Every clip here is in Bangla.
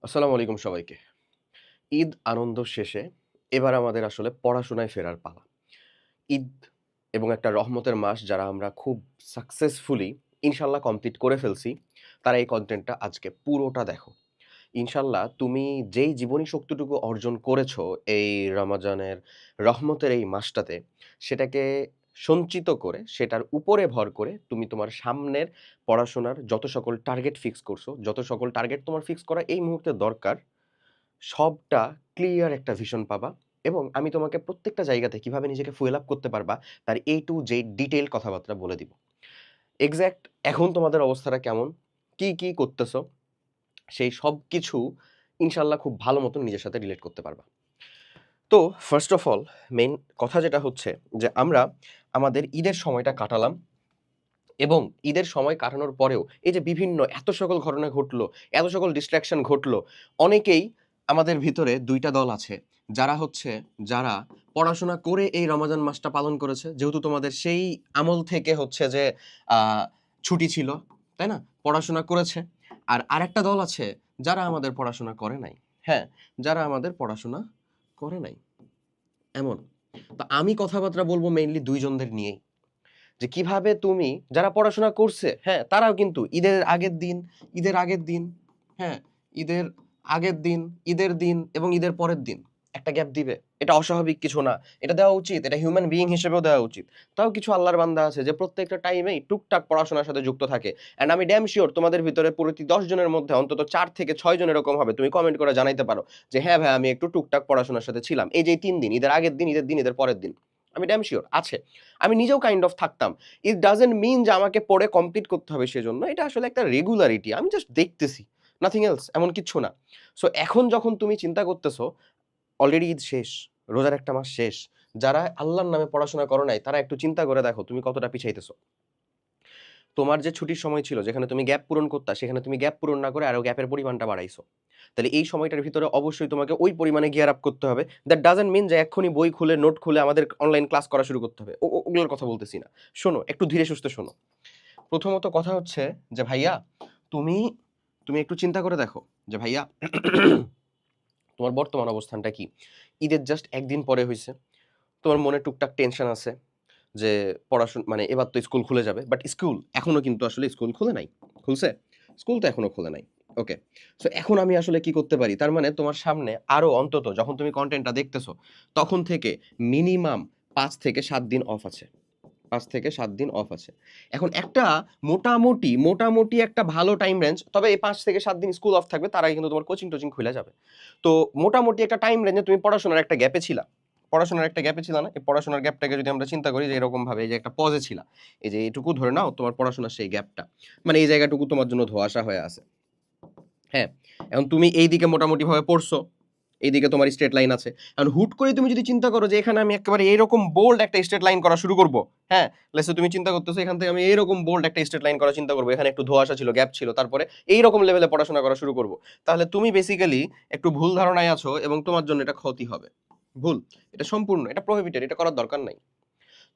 আসসালামু আলাইকুম সবাইকে। ঈদ আনন্দ শেষে এবার আমাদের আসলে পড়াশোনায় ফেরার পালা। ঈদ এবং একটা রহমতের মাস যারা আমরা খুব সাকসেসফুলি ইনশাআল্লাহ কমপ্লিট করে ফেলছি, তারা এই কনটেন্টটা আজকে পুরোটা দেখো। ইনশাআল্লাহ তুমি যেই জীবনী শক্তিটুকু অর্জন করেছো এই রমাজানের রহমতের এই মাসটাতে, সেটাকে সঞ্চিত করে সেটার উপরে ভর করে তুমি তোমার সামনের পড়াশোনার যত সকল টার্গেট ফিক্স করছো, যত সকল টার্গেট তোমার ফিক্স করা এই মুহূর্তে দরকার সবটা ক্লিয়ার একটা ভিশন পাবা এবং আমি তোমাকে প্রত্যেকটা জায়গাতে কিভাবে নিজেকে ফুয়েল আপ করতে পারবা তার A to Z ডিটেইল কথাবার্তা বলে দিব। এক্সাক্ট এখন তোমাদের অবস্থাটা কেমন? কি করতেছো? সেই সবকিছু ইনশাআল্লাহ খুব ভালো মতন নিজের সাথে রিলেট করতে পারবা। তো ফার্স্ট অফ অল মেইন কথা যেটা হচ্ছে যে আমরা আমাদের ঈদের সময়টা কাটালাম এবং ঈদের সময় কাটানোর পরেও এই যে বিভিন্ন এত সকল ঘটনা ঘটলো, এত সকল ডিস্ট্রাকশন ঘটলো, অনেকেই আমাদের ভিতরে ২ টা দল আছে। যারা পড়াশোনা করে এই রমাজান মাসটা পালন করেছে। যেহেতু তোমাদের সেই আমল থেকে হচ্ছে যে আ ছুটি ছিল, তাই না? পড়াশোনা করেছে। আর আরেকটা দল আছে যারা আমাদের পড়াশোনা করে নাই। হ্যাঁ, যারা আমাদের পড়াশোনা করে নাই। এমন। তো আমি কথাবার্তা বলব মেইনলি ২ জনদের নিয়েই। যে কিভাবে তুমি যারা পড়াশোনা করছে, হ্যাঁ, তারাও কিন্তু ঈদের আগের দিন, হ্যাঁ, ঈদের আগের দিন, ঈদের দিন এবং ঈদের পরের দিন একটা গ্যাপ দিবে। এটা অস্বাভাবিক কিছু না। এটা দেওয়া উচিত। এটা হিউম্যান বিইং হিসেবেও দেওয়া উচিত। তাও কিছু আল্লাহর বান্দা আছে যে প্রত্যেকটা টাইমেই টুকটাক পড়াশোনার সাথে যুক্ত থাকে। অ্যান্ড আমি ড্যাম সিউর তোমাদের ভিতরে প্রতি ১০ জনের মধ্যে অন্তত ৪ থেকে ৬ জন এরকম হবে। তুমি কমেন্ট করে জানাইতে পারো যে, "হ্যাঁ ভাই, আমি একটু টুকটাক পড়াশোনার সাথে ছিলাম।" এই যে এই ৩ দিন, ঈদের আগের দিন, ঈদের দিন, ঈদের পরের দিন। আমি ড্যাম সিউর আছে। আমি নিজেও কাইন্ড অফ থাকতাম। ইট ডাজন্ট মিন যে আমাকে পড়ে কমপ্লিট করতে হবে সেজন্য। এটা আসলে একটা রেগুলারিটি। আমি জাস্ট দেখতেছি। নাথিং এলস এমন কিচ্ছু না। সো এখন যখন তুমি চিন্তা করতেছো, অলরেডি ঈদ শেষ। রোজার একটা মাস শেষ। যারা আল্লাহর নামে পড়াশোনা করো নাই, তারা একটু চিন্তা করে দেখো তুমি কতটা পিছাইতেছো। তোমার যে ছুটির সময় ছিল, যেখানে তুমি গ্যাপ পূরণ করতা, সেখানে তুমি গ্যাপ পূরণ না করে আরো গ্যাপের পরিমাণটা বাড়াইছো। তাহলে এই সময়টার ভিতরে অবশ্যই তোমাকে ওই পরিমাণে গিয়ার আপ করতে হবে। দ্যাট ডাজন্ট মিন যে এক্ষুনি বই খুলে, নোট খুলে আমাদের অনলাইন ক্লাস করা শুরু করতে হবে। ওগুলোর কথা বলতেছি না। শোনো, একটু ধীরে সুস্থে শোনো। প্রথমত কথা হচ্ছে যে ভাইয়া, তুমি তুমি একটু চিন্তা করে দেখো যে ভাইয়া তোমার বর্তমান অবস্থানটা কি? ঈদের জাস্ট ১ দিন পরে হইছে। তোমার মনে টুকটাক টেনশন আছে যে মানে এবার তো স্কুল খুলে যাবে। বাট স্কুল এখনো কিন্তু আসলে স্কুল খুলে নাই। খুলছে? স্কুল তো এখনো খুলে নাই। ওকে। সো এখন আমি আসলে কি করতে পারি? তার মানে তোমার সামনে আরো অন্তত যখন তুমি কনটেন্টটা দেখতেছো, তখন থেকে মিনিমাম ৫ থেকে ৭ দিন অফ আছে। ৫ থেকে ৭ দিন অফ আছে। এখন একটা মোটামুটি একটা ভালো টাইম রেঞ্জ, তবে এই ৫ থেকে ৭ দিন স্কুল অফ থাকবে, তার আগে কিন্তু তোমার কোচিং-টোচিং খুইলা যাবে। তো মোটামুটি একটা টাইম রেঞ্জে তুমি পড়াশোনার একটা গ্যাপে ছিলা। পড়াশোনার একটা গ্যাপে ছিলা না? এই পড়াশোনার গ্যাপটাকে যদি আমরা চিন্তা করি যে এরকমভাবে এই যে একটা পজে ছিলা। এই যে এটুকু ধরে নাও তোমার পড়াশোনার সেই গ্যাপটা। মানে এই জায়গাটুকু তোমার জন্য ধোঁয়াশা হয়ে আছে। হ্যাঁ? এখন তুমি এইদিকে মোটামুটিভাবে পড়ছো। এইদিকে তোমার স্ট্রেট লাইন আছে। এখন হুট করে তুমি যদি চিন্তা করো যে এখানে আমি একেবারে এইরকম বোল্ড একটা স্ট্রেট লাইন করা শুরু করব। হ্যাঁ? লেটস সে তুমি চিন্তা করতেছো এখান থেকে আমি এইরকম বোল্ড একটা স্ট্রেট লাইন করা চিন্তা করব। এখানে একটু ধোঁয়াশা ছিল, গ্যাপ ছিল। তারপরে এইরকম লেভেলে পড়াশোনা করা শুরু করব। তাহলে তুমি বেসিক্যালি একটু ভুল ধারণায় আছো এবং তোমার জন্য এটা ক্ষতি হবে। ভুল। এটা সম্পূর্ণ। এটা প্রহিবিটেড। এটা করার দরকার নাই।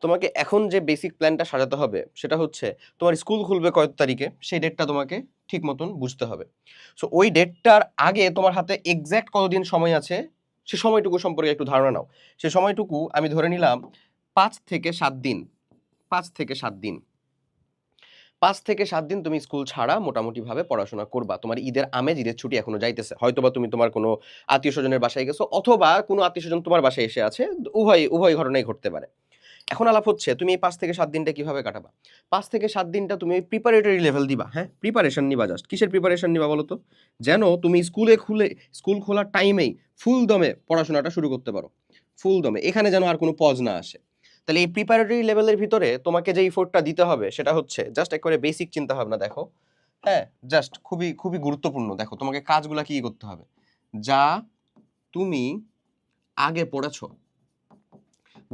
তোমাকে এখন যে বেসিক প্ল্যানটা সাজাতে হবে সেটা হচ্ছে তোমার স্কুল খুলবে কত তারিখে সেই ডেটটা তোমাকে ঠিক মতন বুঝতে হবে। সো ওই ডেটটার আগে তোমার হাতে এক্সাক্ট কতদিন সময় আছে সে সময়টুকু সম্পর্কে একটু ধারণা নাও। সে সময়টুকু আমি ধরে নিলাম ৫ থেকে ৭ দিন। ৫ থেকে ৭ দিন। ৫ থেকে ৭ দিন তুমি স্কুল ছাড়া মোটামুটিভাবে পড়াশোনা করবা। তোমার ঈদের আমেজ, ঈদের ছুটি এখনো যাইতেছে। হয়তোবা তুমি তোমার কোনো আত্মীয়স্বজনের বাসায় গেছো অথবা কোনো আত্মীয়স্বজন তোমার বাসায় এসে আছে। উভয় ঘটনাই ঘটতে পারে। এখন আলাপ হচ্ছে তুমি এই ৫ থেকে ৭ দিনটা কিভাবে কাটাবা? ৫ থেকে ৭ দিনটা তুমি ওই প্রিপারেটরি লেভেল দিবা, হ্যাঁ? প্রিপারেশন নিবা জাস্ট। কিসের প্রিপারেশন নিবা বলো তো? যেন তুমি স্কুল খোলার টাইমেই ফুল দমে পড়াশোনাটা শুরু করতে পারো। ফুল দমে। এখানে যেন আর কোনো পজ না আসে। তাহলে এই প্রিপারেটরি লেভেলের ভিতরে তোমাকে যে এফোর্টটা দিতে হবে সেটা হচ্ছে জাস্ট একেবারে বেসিক চিন্তাভাবনা দেখো। হ্যাঁ? জাস্ট খুবই গুরুত্বপূর্ণ। দেখো তোমাকে কাজগুলা কি করতে হবে? যা তুমি আগে পড়েছ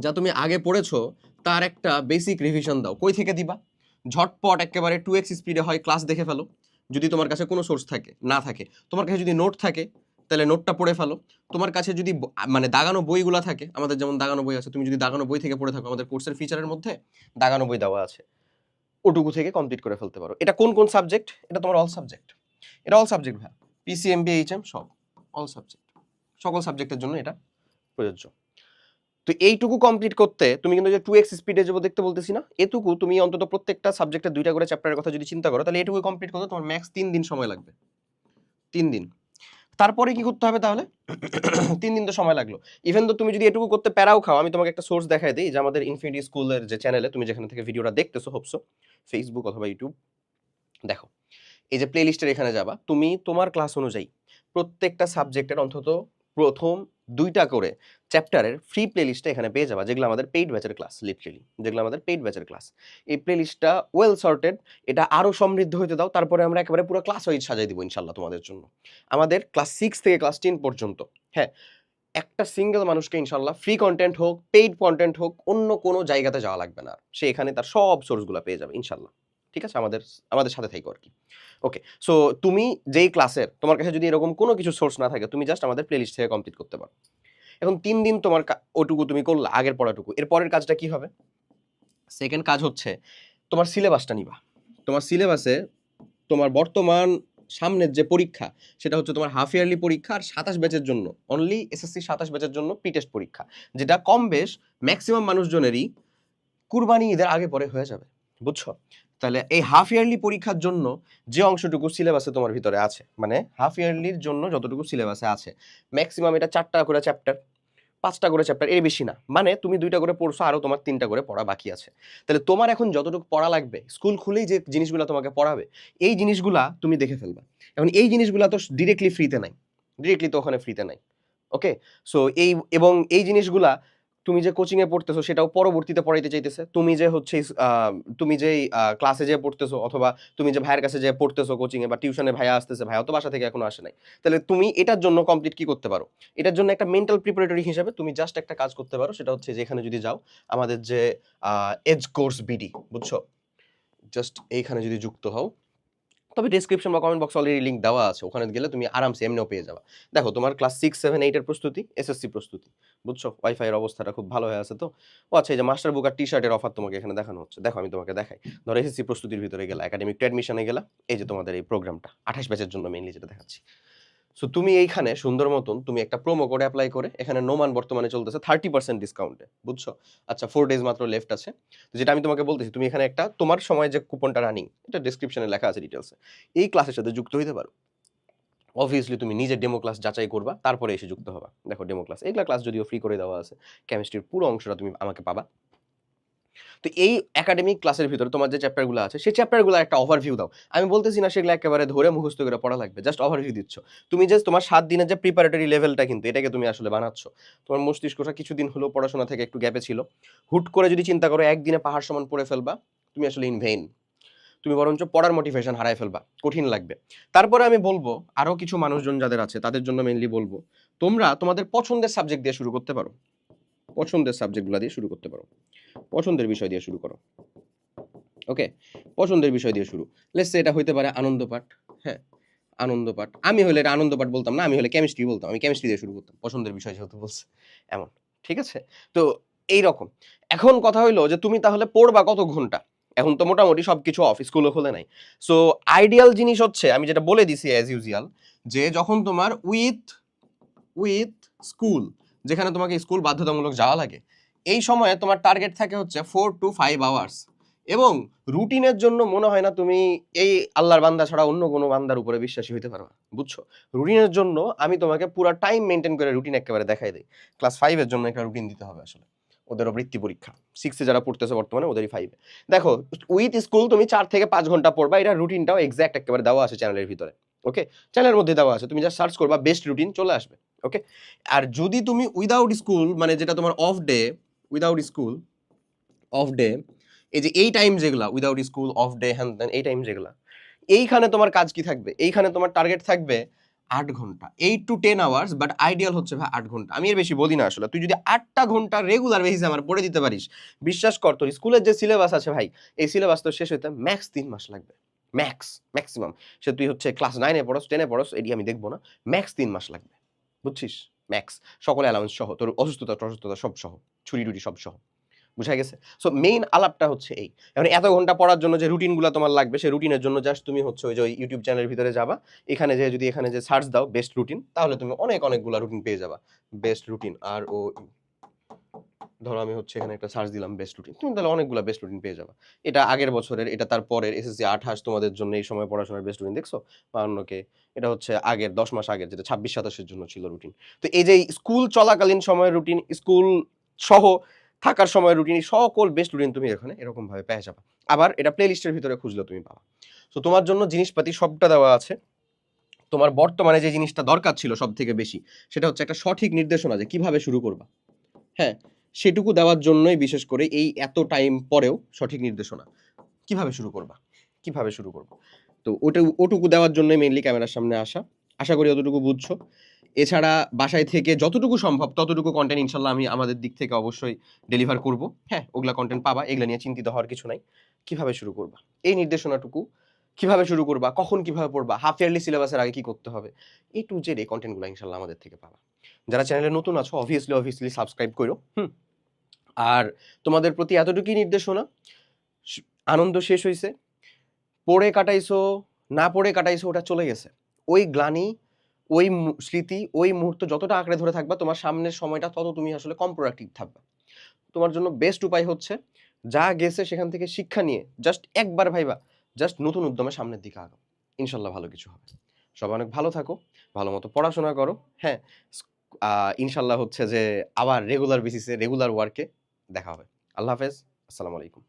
যা তুমি আগে পড়েছো তার একটা বেসিক রিভিশন দাও। কই থেকে দিবা? ঝটপট একেবারে 2x স্পিডে হয় ক্লাস দেখে ফেলো। যদি তোমার কাছে কোনো সোর্স না থাকে। তোমার কাছে যদি নোট থাকে তাহলে নোটটা পড়ে ফেলো। তোমার কাছে যদি মানে দাগানো বইগুলা থাকে, আমাদের যেমন দাগানো বই আছে, তুমি যদি দাগানো বই থেকে পড়ে থাকো, আমাদের কোর্সের ফিচারের মধ্যে দাগানো বই দেওয়া আছে। ওটুকু থেকে কমপ্লিট করে ফেলতে পারো। এটা কোন সাবজেক্ট? এটা তোমার অল সাবজেক্ট। এটা অল সাবজেক্ট ভাইয়া। পিসিএমবি, এইচএম সব, অল সাবজেক্ট, সকল সাবজেক্টের জন্য এটা প্রযোজ্য। তো এইটুকু কমপ্লিট করতে তুমি কিন্তু যে 2x স্পিডে যাবো দেখতে বলতেছি না, এটুকু তুমি অন্তত প্রত্যেকটা সাবজেক্টে 2টা করে চ্যাপ্টারের কথা যদি চিন্তা করো, তাহলে এটুকু কমপ্লিট করতে তোমার ম্যাক্স 3 দিন সময় লাগবে। 3 দিন। তারপরে কি করতে হবে তাহলে? 3 দিন তো সময় লাগলো। ইভেন তো তুমি যদি এটুকু করতে প্যারাও খাও, আমি তোমাকে একটা সোর্স দেখায় দেই যে আমাদের ইনফিনিটি স্কুলের যে চ্যানেলে তুমি যেখান থেকে ভিডিওটা দেখতেছো হোপসো, ফেসবুক অথবা ইউটিউব, দেখো এই যে প্লেলিস্টের এখানে যাবা, তুমি তোমার ক্লাস অনুযায়ী প্রত্যেকটা সাবজেক্টের অন্তত প্রথম 2টা করে চ্যাপ্টারের ফ্রি প্লেলিস্টটা এখানে পেয়ে যাবা, যেগুলো আমাদের পেইড ব্যাচের ক্লাস, লিটারেলি যেগুলো আমাদের পেইড ব্যাচের ক্লাস। এই প্লেলিস্টটা ওয়েল সর্টেড, এটা আরো সমৃদ্ধ হতে দাও, তারপরে আমরা একেবারে পুরো ক্লাস ওয়াইজ সাজাই দিব ইনশাআল্লাহ তোমাদের জন্য। আমাদের ক্লাস 6 থেকে ক্লাস 10 পর্যন্ত, হ্যাঁ, একটা সিঙ্গেল মানুষকে ইনশাআল্লাহ ফ্রি কন্টেন্ট হোক, পেইড কন্টেন্ট হোক, অন্য কোনো জায়গাতে যাওয়া লাগবে না, সে এখানে তার সব সোর্সগুলো পেয়ে যাবে ইনশাআল্লাহ। ঠিক আছে, আমাদের আমাদের সাথে থাকো আর কি। ওকে, সো তুমি যেই ক্লাসের, তোমার কাছে যদি এরকম কোনো কিছু সোর্স না থাকে, তুমি জাস্ট আমাদের প্লেলিস্ট থেকে কমপ্লিট করতে পারো। এখন 3 দিন তোমার ওটুকু তুমি করলা, আগের পড়াটুকু। এর পরের কাজটা কি হবে? সেকেন্ড কাজ হচ্ছে তোমার সিলেবাসটা নিবা। তোমার সিলেবাসে তোমার বর্তমান সামনের যে পরীক্ষা, সেটা হচ্ছে তোমার হাফ ইয়ারলি পরীক্ষা আর 27 ব্যাচের জন্য, অনলি এসএসসি 27 ব্যাচের জন্য প্রি টেস্ট পরীক্ষা, যেটা কম বেশ ম্যাক্সিমাম মানুষজনেরই কুরবানি ঈদের আগে পরে হয়ে যাবে, বুঝছো? তাহলে এই হাফ ইয়ারলি পরীক্ষার জন্য যে অংশটুকু সিলেবাসে তোমার ভিতরে আছে, মানে হাফ ইয়ারলির জন্য যতটুকু সিলেবাসে আছে, ম্যাক্সিমাম এটা 4টা করে চ্যাপ্টার, 5টা করে চ্যাপ্টার, এর বেশি না। মানে তুমি 2টা করে পড়ছো, আরো তোমার 3টা করে পড়া বাকি আছে। তাহলে তোমার এখন যতটুকু পড়া লাগবে, স্কুল খুলেই যে জিনিসগুলো তোমাকে পড়াবে, এই জিনিসগুলা তুমি দেখে ফেলবা। এখন এই জিনিসগুলা তো ডিরেক্টলি ফ্রিতে নাই, ডিরেক্টলি তো ওখানে ফ্রিতে নাই। ওকে, সো এই এবং এই জিনিসগুলা তুমি যে কোচিং এ পড়তেছো সেটাও পরবর্তীতে পড়াইতে চাইতেছে। তুমি যে হচ্ছে তুমি যেই ক্লাসে যে পড়তেছো, অথবা তুমি যে ভাইয়ের কাছে যে পড়তেছো কোচিং এ বা টিউশনে ভাইয়া আসতেছে, ভাইয়া তো বাসা থেকে এখনো আসে নাই। তাহলে তুমি এটার জন্য কমপ্লিট কি করতে পারো? এটার জন্য একটা মেন্টাল প্রিপারেটরি হিসেবে তুমি জাস্ট একটা কাজ করতে পারো, সেটা হচ্ছে যে এখানে যদি যাও, আমাদের যে এজ কোর্স বিডি, বুঝছো? জাস্ট এইখানে যদি যুক্ত হও, তবে ডেসক্রিপশন বা কমেন্ট বক্সে অলরেডি লিংক দেওয়া আছে, ওখানে গেলে তুমি আরামসে এমনিও পেয়ে যাবা। দেখো তোমার ক্লাস 6, 7, 8 এর প্রস্তুতি, এসএসসি প্রস্তুতি, বুঝছো? ওয়াইফাই এর অবস্থাটা খুব ভালো হয়ে আছে তো। ও আচ্ছা, এই যে মাস্টার বুক আর টি শার্টের অফার তোমাকে এখানে দেখানো হচ্ছে, দেখো আমি তোমাকে দেখাই। ধরো এসএসসি প্রস্তুতির ভিতরে গেলা, একাডেমিক টু অ্যাডমিশনে গেলা, এই যে তোমাদের এই প্রোগ্রামটা 28 ব্যাচের জন্য মেইনলি যেটা দেখাচ্ছি। সো তুমি এইখানে সুন্দর মতন তুমি একটা প্রোমো কোড অ্যাপ্লাই করে, এখানে নোমান বর্তমানে চলতেছে 30% ডিসকাউন্টে, বুঝছো? আচ্ছা, 4 ডেজ মাত্র লেফট আছে। তো যেটা আমি তোমাকে বলতেছি, তুমি এখানে একটা তোমার সময় যে কুপনটা রানিং, এটা ডেসক্রিপশনে লেখা আছে ডিটেলসে, এই ক্লাসের সাথে যুক্ত হইতে পারো। অবভিয়াসলি তুমি নিজের ডেমো ক্লাস যাচাই করবা, তারপরে এসে যুক্ত হবা। দেখো ডেমো ক্লাস, এগুলা ক্লাস যদিও ফ্রি করে দেওয়া আছে, কেমিস্ট্রির পুরো অংশটা তুমি আমাকে পাবা। তো এই একাডেমিক ক্লাসের ভিতরে তোমার যে চ্যাপ্টারগুলো আছে, সেই চ্যাপ্টারগুলো একটা ওভারভিউ দাও। আমি বলতেছি না সেগুলো একেবারে ধরে মুখস্থ করে পড়া লাগবে, জাস্ট ওভারভিউ দিচ্ছ। তুমি জাস্ট তোমার 7 দিনের যে প্রিপারেটরি লেভেলটা, কিন্তু এটাকে তুমি আসলে বানাচ্ছ। তোমার মস্তিষ্কটা কিছুদিন হলো পড়াশোনা থেকে একটু গ্যাপে ছিল, হুট করে যদি চিন্তা করো একদিনে পাহাড় সমান পড়ে ফেলবা, তুমি আসলে ইন ভেইন। তুমি বরঞ্চ পড়ার মোটিভেশন হারায় ফেলবা, কঠিন লাগবে। তারপরে আমি বলবো আরো কিছু মানুষজন যাদের আছে তাদের জন্য মেইনলি বলবো, তোমরা তোমাদের পছন্দের সাবজেক্ট দিয়ে শুরু করতে পারো, পছন্দের সাবজেক্টগুলো দিয়ে শুরু করতে পারো, পছন্দের বিষয় দিয়ে শুরু করো। ওকে, পছন্দের বিষয় দিয়ে শুরু। লেটস সে এটা হইতে পারে আনন্দ পাঠ। হ্যাঁ, আনন্দ পাঠ। আমি হলে এটা আনন্দ পাঠ বলতাম না, আমি হলে কেমিস্ট্রি বলতাম। আমি কেমিস্ট্রি দিয়ে শুরু করতাম, পছন্দের বিষয় যেহেতু বলছে, এমন। ঠিক আছে? তো এইরকম। এখন কথা হইলো যে তুমি তাহলে পড়বা কত ঘন্টা? এখন তো মোটামুটি সবকিছু অফ, স্কুলও খোলে নাই। সো আইডিয়াল জিনিস হচ্ছে, আমি যেটা বলে দিছি অ্যাজ ইউজুয়াল, যে যখন তোমার উইথ স্কুল, যেখানে তোমাকে স্কুল বাধ্যতামূলক যাওয়া লাগে, এই সময়ে তোমার টার্গেট থাকে হচ্ছে 4 to 5 আওয়ার্স। এবং রুটিনের জন্য মনে হয় না তুমি এই আল্লাহর বান্দা ছাড়া অন্য কোনো বান্দার উপরে বিশ্বাসী হইতে পারবা, বুঝছো? রুটিনের জন্য আমি তোমাকে পুরো টাইম মেনটেন করে রুটিন একেবারে দেখাই দিই। ক্লাস 5 এর জন্য একটা রুটিন দিতে হবে আসলে, ওদেরও বৃত্তি পরীক্ষা। 6 এ যারা পড়তেছে বর্তমানে, ওদেরই 5 এ। দেখো, উইথ স্কুল তুমি 4 থেকে 5 ঘন্টা পড়বা, এটা রুটিনটাও এক্সাক্ট একেবারে দেওয়া আছে চ্যানেলের ভিতরে। ওকে, চ্যানেলের মধ্যে দেওয়া আছে, তুমি জাস্ট সার্চ করবা, বেস্ট রুটিন চলে আসবে। ওকে, আর যদি তুমি উইদাউট স্কুল, মানে যেটা তোমার off day, without school off day, এই যে এই টাইম যেগুলা উইদাউট স্কুল অফ ডে হ্যান ত্যান, এই টাইম যেগুলা, এইখানে তোমার কাজ কি থাকবে? এইখানে তোমার টার্গেট থাকবে 8 ঘন্টা, 8 to 10 আওয়ার্স, বাট আইডিয়াল হচ্ছে ভাই 8 ঘন্টা। আমি এর বেশি বলি না আসলে। তুই যদি 8টা ঘন্টা রেগুলার বেসিসে আমার পড়ে দিতে পারিস, বিশ্বাস কর, তোর স্কুলের যে সিলেবাস আছে ভাই, এই সিলেবাস তো শেষ হইতে ম্যাক্স 3 মাস লাগবে, ম্যাক্সিমাম। সে তুই হচ্ছে ক্লাস 9 এ পড়স, 10 এ পড়স, এটি আমি দেখবো না, ম্যাক্স 3 মাস লাগবে, বুঝছিস? ম্যাক্স, সকল অ্যালাউন্স সহ, তোর অসুস্থতা সব সহ, ছুটি টুটি সব সহ। বুঝা গেছে? সো মেইন আলাপটা হচ্ছে এই। এখন এত ঘন্টা পড়ার জন্য যে রুটিনগুলা তোমার লাগবে, সেই রুটিনের জন্য জাস্ট তুমি হচ্ছে ওই যে ওই YouTube চ্যানেলের ভিতরে যাবা। এখানে যেয়ে যদি এখানে যে সার্চ দাও বেস্ট রুটিন, তাহলে তুমি অনেকগুলা রুটিন পেয়ে যাবা। বেস্ট রুটিন ধরো আমি হচ্ছে এখানে একটা সার্চ দিলাম বেস্ট রুটিন। তুমি তাহলে অনেকগুলা বেস্ট রুটিন পেয়ে যাবা। এটা আগের বছরের, এটা তার পরের এসএসসি 28 তোমাদের জন্য এই সময় পড়াশোনার বেস্ট রুটিন দেখছো? 52 কে। এটা হচ্ছে আগের 10 মাস আগের যেটা 26-27 এর জন্য ছিল রুটিন। তো এই যে স্কুল চলাকালীন সময়ের রুটিন, স্কুল সহ থাকার সময়ের রুটিন, সকল বেস্ট রুটিন তুমি এখানে এরকম ভাবে পেয়ে যাবা। আবার এটা প্লে লিস্টের ভিতরে খুঁজলেও তুমি পাবা। তো তোমার জন্য জিনিসপাতি সবটা দেওয়া আছে। তোমার বর্তমানে যে জিনিসটা দরকার ছিল সবথেকে বেশি, সেটা হচ্ছে একটা সঠিক নির্দেশনা যে কিভাবে শুরু করবা। হ্যাঁ, সেটুকু দেওয়ার জন্যই বিশেষ করে এই এত টাইম পরেও সঠিক নির্দেশনা। কিভাবে শুরু করবা? কিভাবে শুরু করবা? তো ওটুকু দেওয়ার জন্যই মেইনলি ক্যামেরার সামনে আসা। আশা করি অতটুকু বুঝছো। এছাড়া বাসায় থেকে যতটুকু সম্ভব ততটুকু কনটেন্ট ইনশাআল্লাহ আমি আমাদের দিক থেকে অবশ্যই ডেলিভার করব। হ্যাঁ, ওগুলা কনটেন্ট পাবা। এগুলা নিয়ে চিন্তিত হওয়ার কিছু নাই। কিভাবে শুরু করবা? এই নির্দেশনাটুকু কিভাবে শুরু করবা, কখন কিভাবে পড়বা, হাফ ইয়ারলি সিলেবাসের আগে কি করতে হবে, A to Z এই কনটেন্টগুলো ইনশাআল্লাহ আমাদের থেকে পাবা। যারা চ্যানেলে নতুন আছো অবভিয়াসলি সাবস্ক্রাইব কইরো। আর তোমাদের প্রতি এতটুকুই নির্দেশনা, স আনন্দ শেষ হইছে। পড়ে কাটাইছো, না পড়ে কাটাইছো ওটা চলে গেছে। ওই গ্লানি, ওই স্মৃতি, ওই মুহূর্ত যতটা আঁকড়ে ধরে থাকবা, তোমার সামনের সময়টা তত তুমি আসলে কম প্রোডাক্টিভ থাকবা। তোমার জন্য বেস্ট উপায় হচ্ছে যা গেছে সেখান থেকে শিক্ষা নিয়ে জাস্ট একবার ভাইবা, জাস্ট নতুন উদ্যমে সামনের দিকে আগাও। ইনশাআল্লাহ ভালো কিছু হবে। সবাই অনেক ভালো থাকো, ভালোমতো পড়াশোনা করো। হ্যাঁ, স ইনশাআল্লাহ হচ্ছে যে আবার রেগুলার বেসিসে রেগুলার ওয়ার্কে দেখা হবে। আল্লাহ হাফেজ। আসসালামু আলাইকুম।